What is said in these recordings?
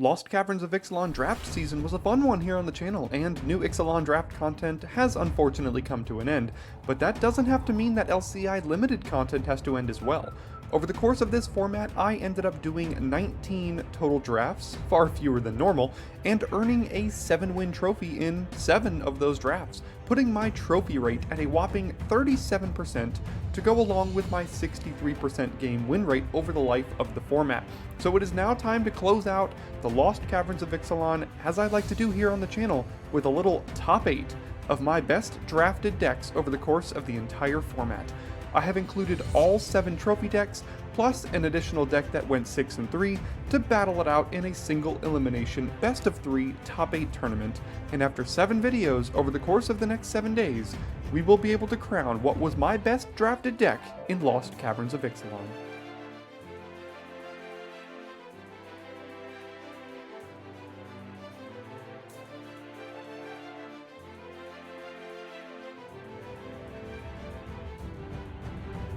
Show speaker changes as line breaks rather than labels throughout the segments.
Lost Caverns of Ixalan draft season was a fun one here on the channel, and new Ixalan draft content has unfortunately come to an end, but that doesn't have to mean that LCI limited content has to end as well. Over the course of this format, I ended up doing 19 total drafts, far fewer than normal, and earning a 7-win trophy in 7 of those drafts, putting my trophy rate at a whopping 37% to go along with my 63% game win rate over the life of the format. So it is now time to close out the Lost Caverns of Ixalan, as I like to do here on the channel, with a little top 8 of my best drafted decks over the course of the entire format. I have included all 7 trophy decks, plus an additional deck that went 6 and 3 to battle it out in a single elimination best of 3 top 8 tournament, and after 7 videos over the course of the next 7 days, we will be able to crown what was my best drafted deck in Lost Caverns of Ixalan.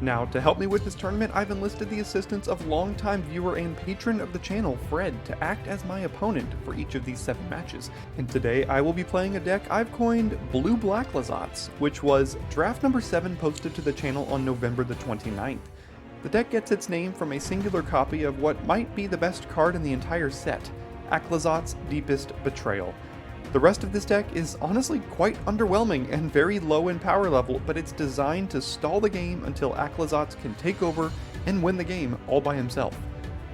Now, to help me with this tournament, I've enlisted the assistance of longtime viewer and patron of the channel, Fred, to act as my opponent for each of these 7 matches. And today, I will be playing a deck I've coined Blue Blacklazotz, which was draft number 7 posted to the channel on November the 29th. The deck gets its name from a singular copy of what might be the best card in the entire set, Blacklazotz's Deepest Betrayal. The rest of this deck is honestly quite underwhelming and very low in power level, but it's designed to stall the game until Blacklazotz can take over and win the game all by himself.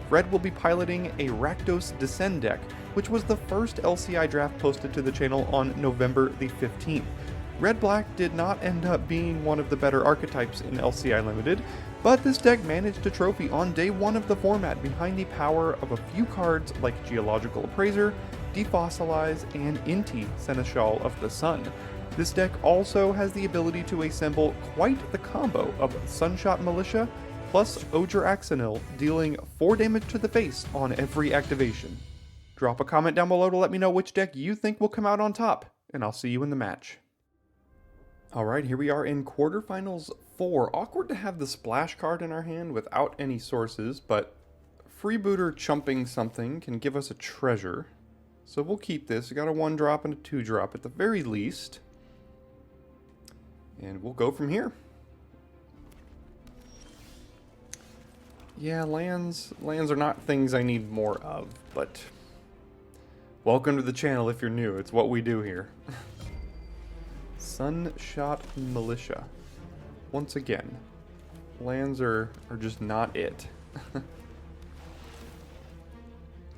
Fred will be piloting a Rakdos Descend deck, which was the first LCI draft posted to the channel on November the 15th. Red-Black did not end up being one of the better archetypes in LCI Limited, but this deck managed a trophy on day 1 of the format behind the power of a few cards like Geological Appraiser, Defossilize, and Inti, Seneschal of the Sun. This deck also has the ability to assemble quite the combo of Sunshot Militia plus Rakdos Descend, dealing 4 damage to the face on every activation. Drop a comment down below to let me know which deck you think will come out on top, and I'll see you in the match. Alright, here we are in Quarterfinals 4. Awkward to have the splash card in our hand without any sources, but Freebooter chumping something can give us a treasure. So we'll keep this. We got a 1-drop and a 2-drop at the very least. And we'll go from here. Yeah, lands are not things I need more of, but welcome to the channel if you're new. It's what we do here. Sunshot Militia. Once again, lands are just not it.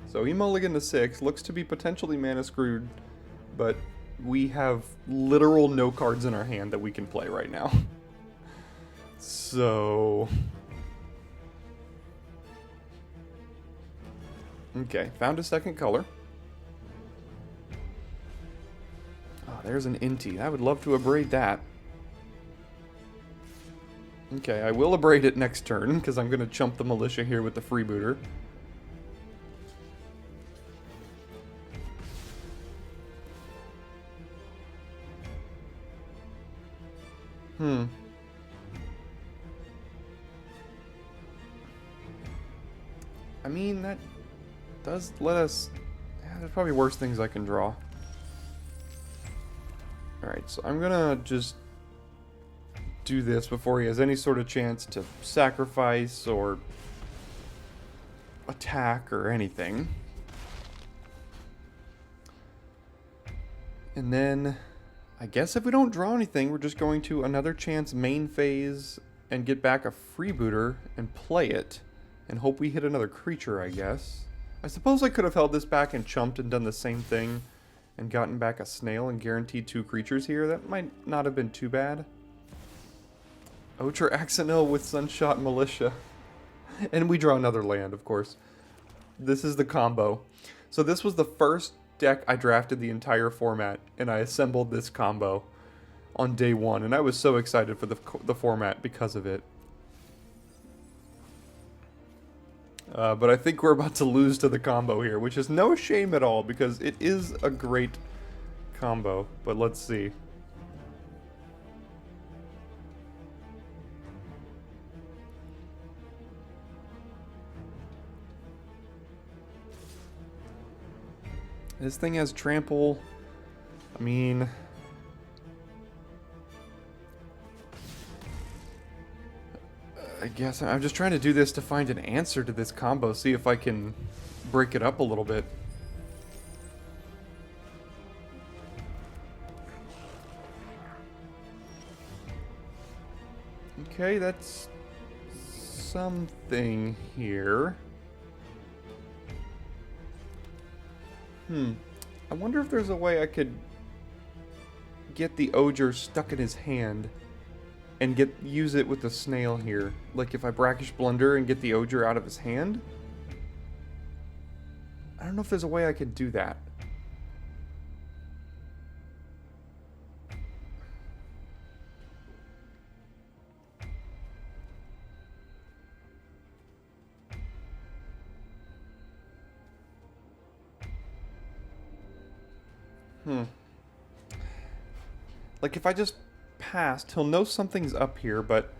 So he mulliganed to 6, looks to be potentially mana screwed, but we have literal no cards in our hand that we can play right now. So... okay, found a second color. Oh, there's an Inti. I would love to abrade that. Okay, I will abrade it next turn, because I'm going to chump the Militia here with the Freebooter. I mean, that does let us... yeah, there's probably worse things I can draw. Alright, so I'm gonna just do this before he has any sort of chance to sacrifice or attack or anything. And then, I guess if we don't draw anything, we're just going to another chance main phase and get back a Freebooter and play it. And hope we hit another creature, I guess. I suppose I could have held this back and chumped and done the same thing and gotten back a snail and guaranteed 2 creatures here. That might not have been too bad. Rakdos Descend with Sunshot Militia. And we draw another land, of course. This is the combo. So this was the first deck I drafted the entire format, and I assembled this combo on day 1, and I was so excited for the format because of it. But I think we're about to lose to the combo here, which is no shame at all, because it is a great combo. But let's see. This thing has trample. I mean... I guess I'm just trying to do this to find an answer to this combo, see if I can break it up a little bit. Okay, that's something here. I wonder if there's a way I could get the Oger stuck in his hand and use it with the snail here. Like if I Brackish Blunder and get the Oger out of his hand? I don't know if there's a way I could do that. Like if I just passed, he'll know something's up here, but...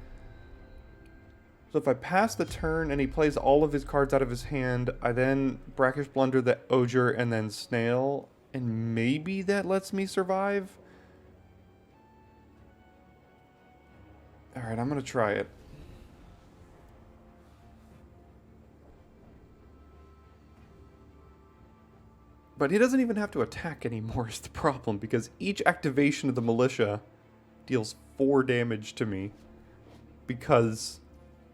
So if I pass the turn and he plays all of his cards out of his hand, I then Brackish Blunder the Oger and then Snail, and maybe that lets me survive? Alright, I'm gonna try it. But he doesn't even have to attack anymore is the problem, because each activation of the Militia deals 4 damage to me because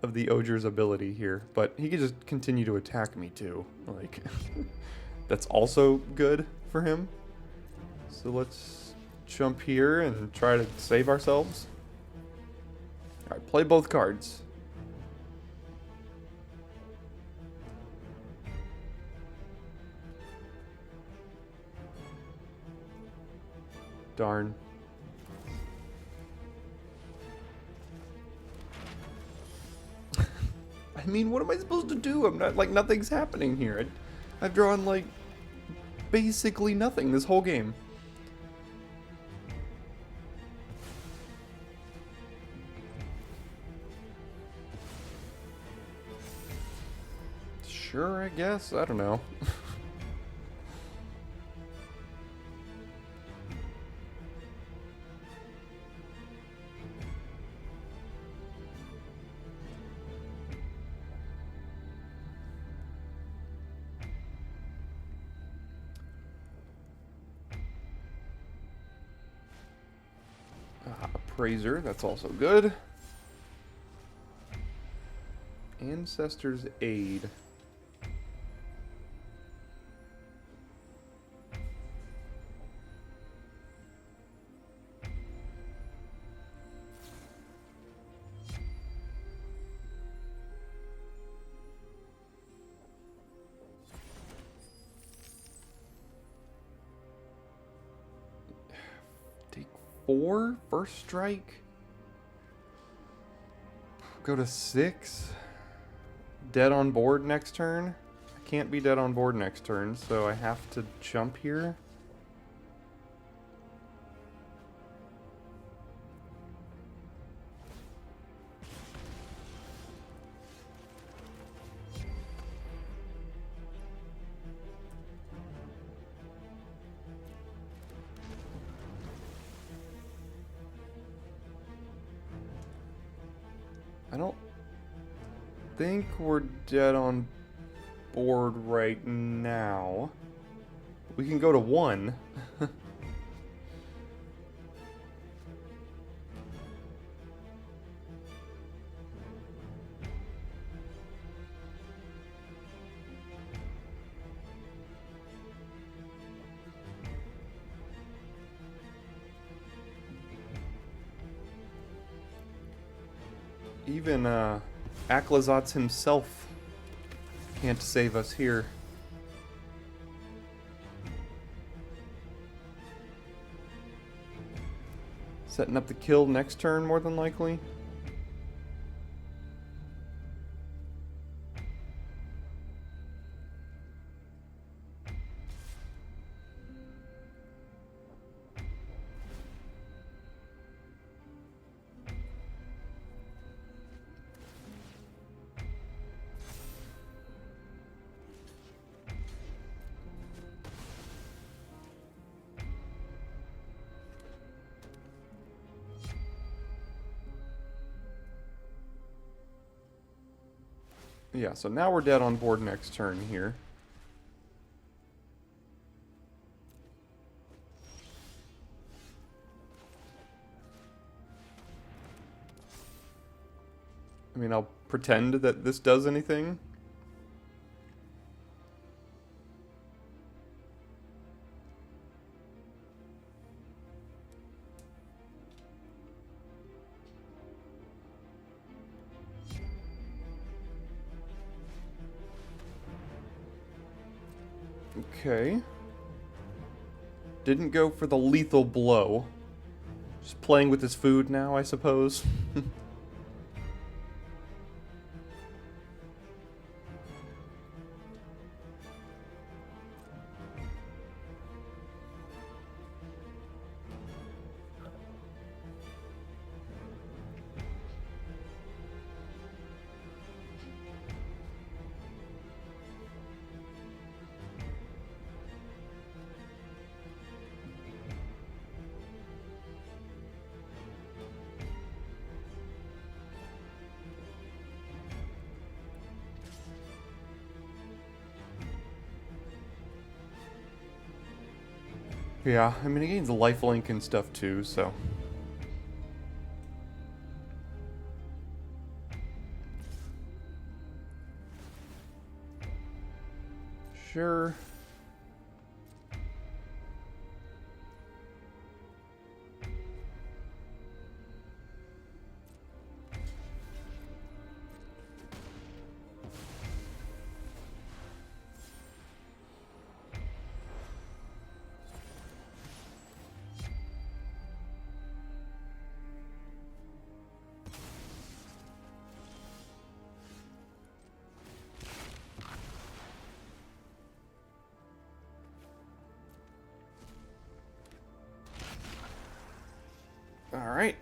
of the Oger's ability here. But he can just continue to attack me too. Like, that's also good for him. So let's jump here and try to save ourselves. Alright, play both cards. Darn. I mean, what am I supposed to do? I'm not, like, nothing's happening here. I've drawn, like, basically nothing this whole game. Sure, I guess. I don't know. Appraiser, that's also good. Ancestor's Aid. Take 4 first strike. Go to 6. Dead on board next turn. I can't be dead on board next turn, so I have to jump here. I don't think we're dead on board right now. We can go to 1. Even Blacklazotz himself can't save us here. Setting up the kill next turn, more than likely. Yeah, so now we're dead on board next turn here. I mean, I'll pretend that this does anything. Okay. Didn't go for the lethal blow. Just playing with his food now, I suppose. Yeah, I mean, he gains lifelink and stuff too, so. Sure. Alright,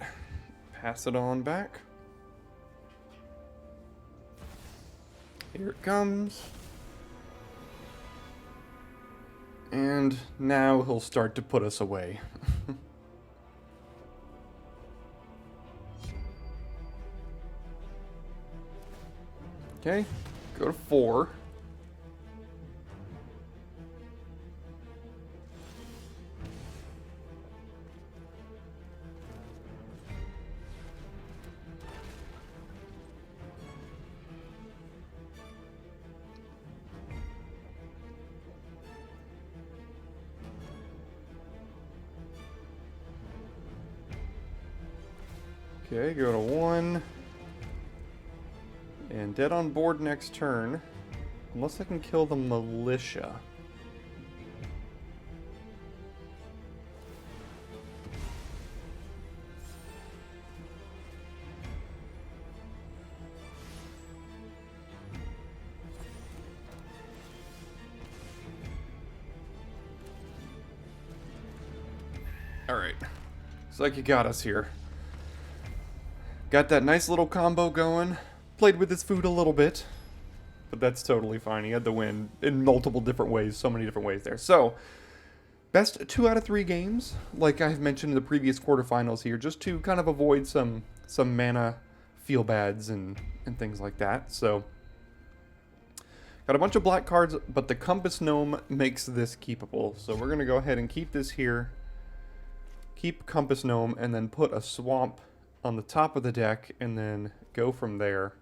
pass it on back. Here it comes. And now he'll start to put us away. Okay, go to 4. Okay, go to 1. And dead on board next turn. Unless I can kill the militia. Alright. Looks like you got us here. Got that nice little combo going. Played with his food a little bit. But that's totally fine. He had the win in multiple different ways. So many different ways there. So, best 2 out of 3 games. Like I've mentioned in the previous quarterfinals here. Just to kind of avoid some mana feel-bads and things like that. So, got a bunch of black cards. But the Compass Gnome makes this keepable. So we're going to go ahead and keep this here. Keep Compass Gnome. And then put a Swamp on the top of the deck, and then go from there.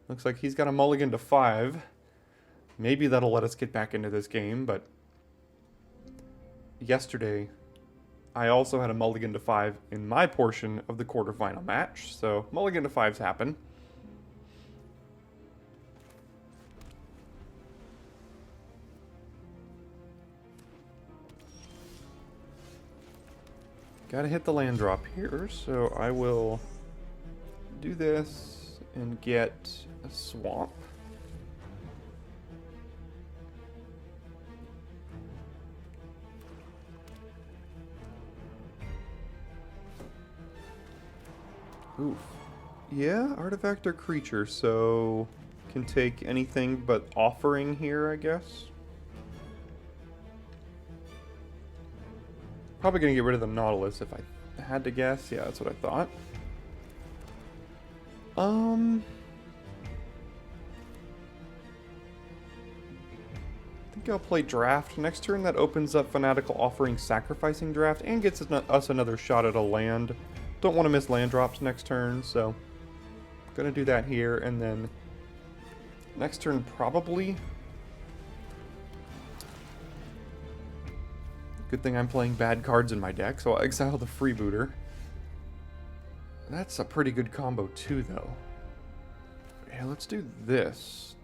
Looks like he's got a mulligan to 5. Maybe that'll let us get back into this game, but yesterday I also had a mulligan to 5 in my portion of the quarterfinal match, so mulligan to 5s happen. Gotta hit the land drop here, so I will do this and get a swamp. Oof. Yeah, artifact or creature, so can take anything but offering here, I guess. Probably gonna get rid of the Nautilus if I had to guess. Yeah, that's what I thought. think I'll play Draft. Next turn that opens up Fanatical Offering Sacrificing Draft and gets us another shot at a land. Don't want to miss land drops next turn, so gonna do that here, and then next turn probably. Good thing I'm playing bad cards in my deck, so I'll exile the Freebooter. That's a pretty good combo too, though. Yeah, let's do this.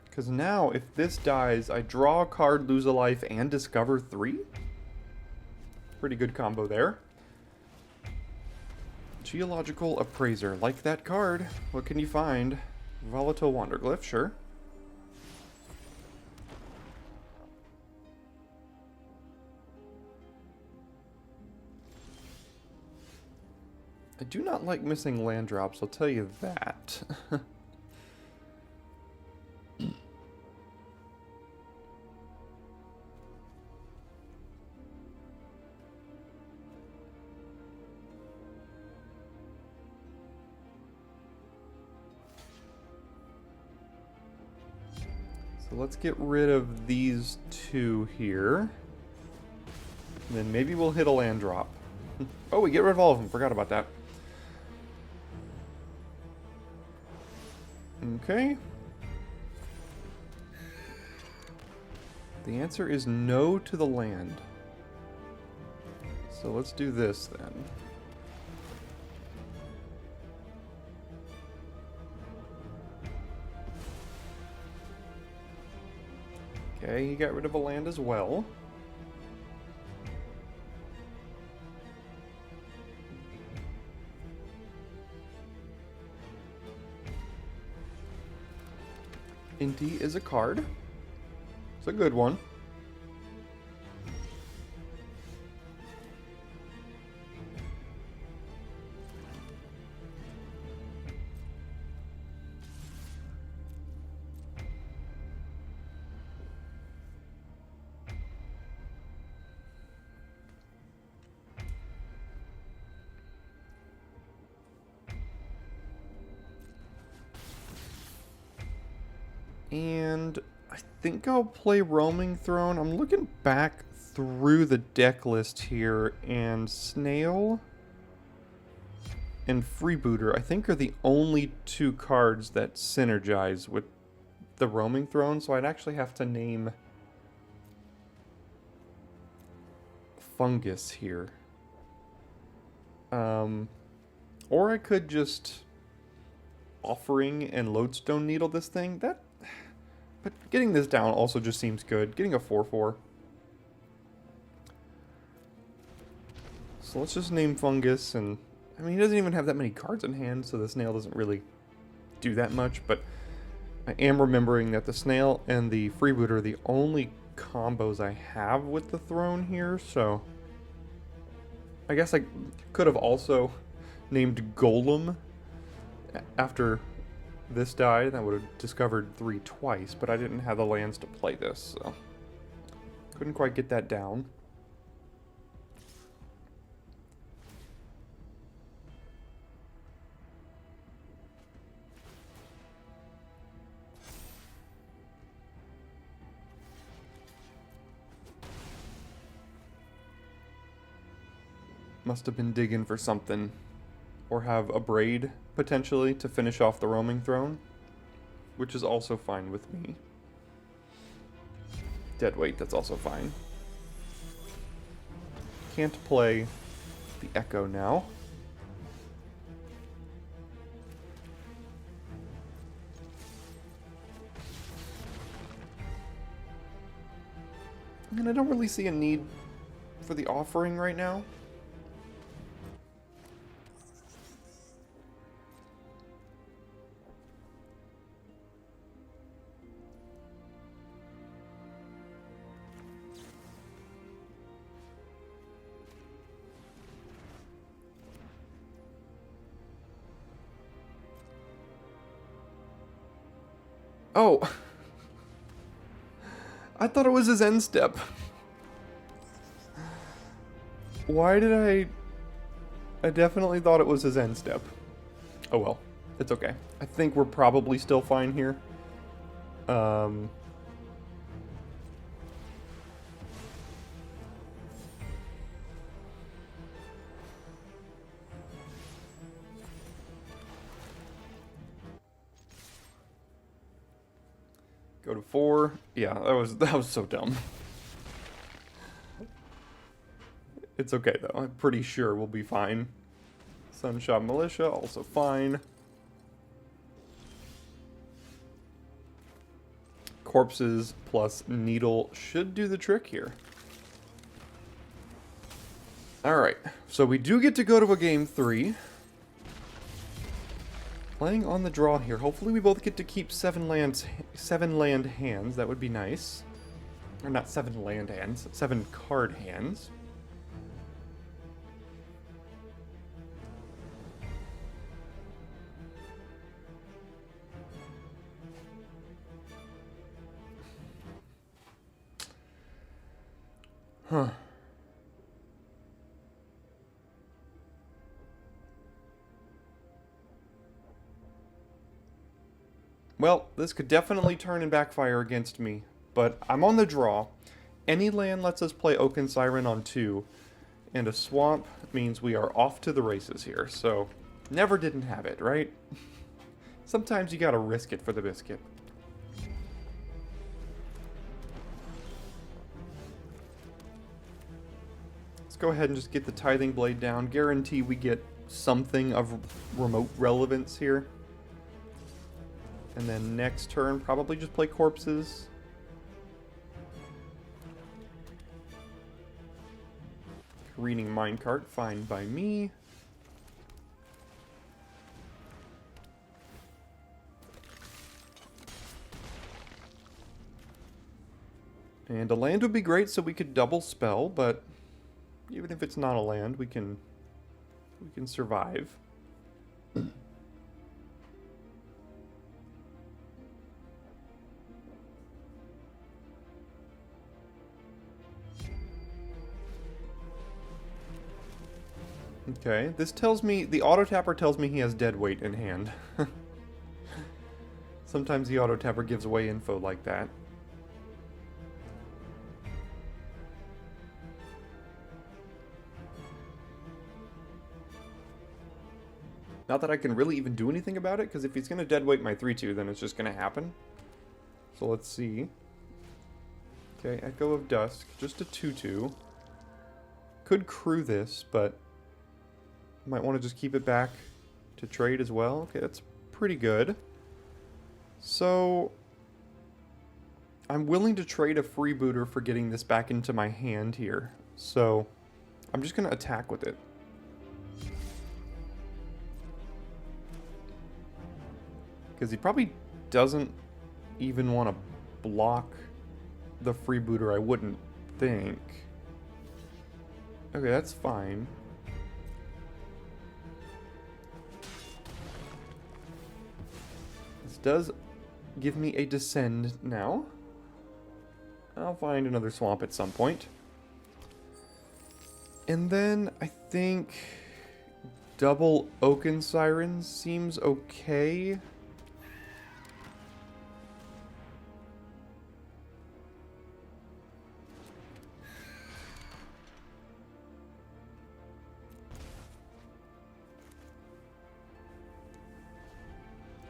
Because now, if this dies, I draw a card, lose a life, and discover 3? Pretty good combo there. Geological Appraiser. Like that card. What can you find? Volatile Wanderglyph, sure. I do not like missing land drops, I'll tell you that. So let's get rid of these two here. And then maybe we'll hit a land drop. Oh, we get rid of all of them. Forgot about that. Okay. The answer is no to the land. So let's do this then. Okay, he got rid of a land as well. Inti is a card. It's a good one. And I think I'll play Roaming Throne. I'm looking back through the deck list here, and Snail and Freebooter, I think, are the only two cards that synergize with the Roaming Throne, so I'd actually have to name Fungus here. Or I could just Offering and Lodestone Needle this thing. But getting this down also just seems good. Getting a 4/4. So let's just name Fungus, and I mean, he doesn't even have that many cards in hand, so the Snail doesn't really do that much, but I am remembering that the Snail and the Freebooter are the only combos I have with the Throne here, so I guess I could have also named Golem after this died. That would have discovered 3 twice, but I didn't have the lands to play this, so couldn't quite get that down. Must have been digging for something. Or have a Braid, potentially, to finish off the Roaming Throne. Which is also fine with me. Deadweight, that's also fine. Can't play the Echo now. And I don't really see a need for the Offering right now. Oh, I thought it was his end step. Why did I definitely thought it was his end step. Oh well. It's okay. I think we're probably still fine here. Go to 4. Yeah, that was so dumb. It's okay though. I'm pretty sure we'll be fine. Sunshot Militia, also fine. Corpses plus Needle should do the trick here. Alright, so we do get to go to a game 3. Playing on the draw here. Hopefully we both get to keep 7 land hands. That would be nice. Or not 7 land hands, 7 card hands. Huh. Well, this could definitely turn and backfire against me, but I'm on the draw. Any land lets us play Oaken Siren on 2, and a swamp means we are off to the races here, so never didn't have it, right? Sometimes you gotta risk it for the biscuit. Let's go ahead and just get the Tithing Blade down. Guarantee we get something of remote relevance here. And then next turn, probably just play Corpses. Careening Minecart, fine by me. And a land would be great so we could double spell, but even if it's not a land, we can survive. Okay, this tells me, the auto-tapper tells me he has dead weight in hand. Sometimes the auto-tapper gives away info like that. Not that I can really even do anything about it, because if he's going to deadweight my 3-2, then it's just going to happen. So let's see. Okay, Echo of Dusk, just a 2-2. Could crew this, but might want to just keep it back to trade as well. Okay, that's pretty good. So I'm willing to trade a freebooter for getting this back into my hand here. So I'm just going to attack with it. Because he probably doesn't even want to block the freebooter, I wouldn't think. Okay, that's fine. This does give me a Descend now. I'll find another swamp at some point. And then I think double Oaken Sirens seems okay.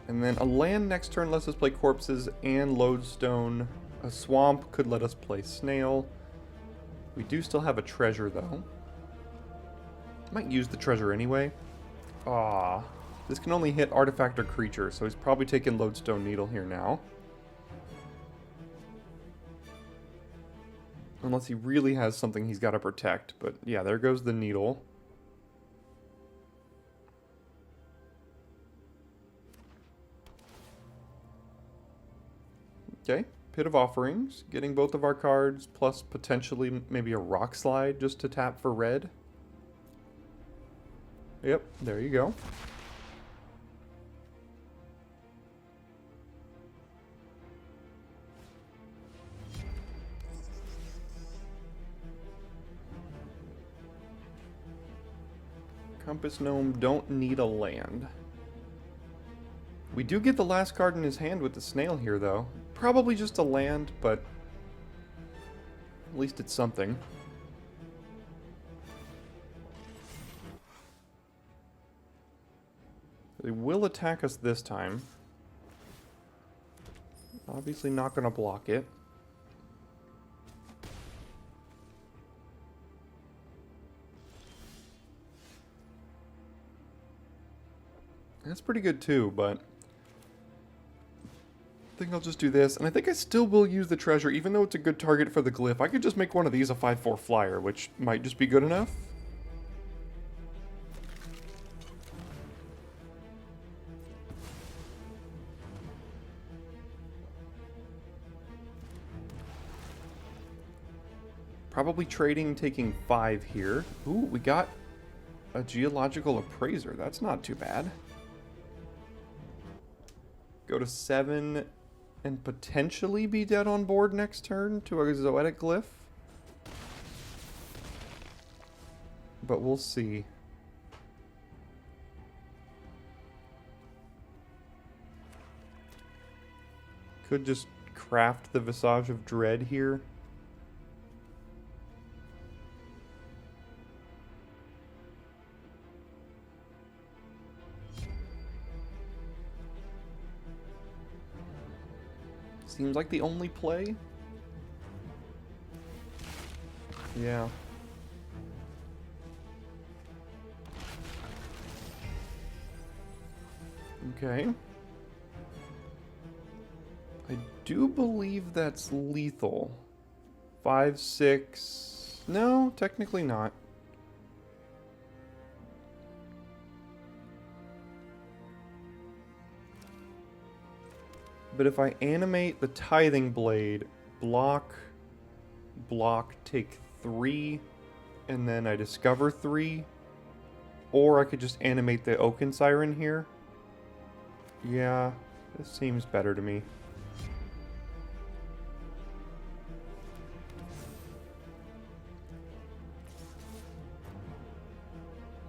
And then a land next turn lets us play Corpses and Lodestone. A swamp could let us play Snail. We do still have a treasure, though. Might use the treasure anyway. Ah, this can only hit artifact or creature, so he's probably taking Lodestone Needle here now. Unless he really has something he's got to protect. But yeah, there goes the Needle. Okay, Pit of Offerings, getting both of our cards, plus potentially maybe a Rock Slide just to tap for red. Yep, there you go. Compass Gnome don't need a land. We do get the last card in his hand with the snail here, though. Probably just a land, but at least it's something. They will attack us this time. Obviously not going to block it. That's pretty good too, but I think I'll just do this. And I think I still will use the treasure, even though it's a good target for the glyph. I could just make one of these a 5/4 flyer, which might just be good enough. Probably trading, taking 5 here. Ooh, we got a geological appraiser. That's not too bad. Go to 7 and potentially be dead on board next turn to a Zoetic Glyph. But we'll see. Could just craft the Visage of Dread here. Seems like the only play. Yeah. Okay. I do believe that's lethal. 5, 6... No, technically not. But if I animate the Tithing Blade, block, take 3, and then I discover 3, or I could just animate the Oaken Siren here. Yeah, this seems better to me.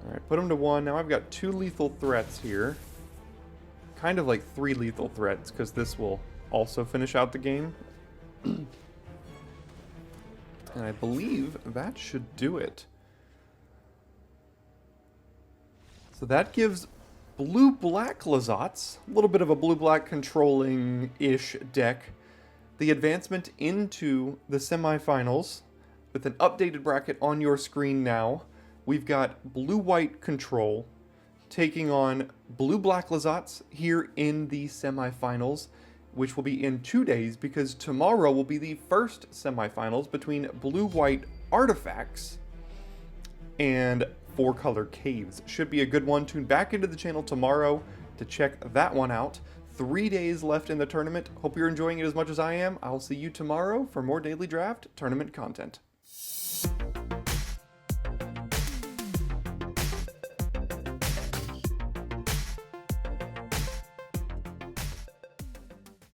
Alright, put him to 1. Now I've got 2 lethal threats here. Kind of like 3 lethal threats, because this will also finish out the game. And I believe that should do it. So that gives blue Blacklazotz, a little bit of a blue-black controlling-ish deck, the advancement into the semifinals with an updated bracket on your screen now. We've got blue-white control taking on blue Blacklazotz here in the semifinals, which will be in 2 days because tomorrow will be the first semifinals between blue-white artifacts and 4-color caves. Should be a good one. Tune back into the channel tomorrow to check that one out. 3 days left in the tournament. Hope you're enjoying it as much as I am. I'll see you tomorrow for more Daily Draft tournament content.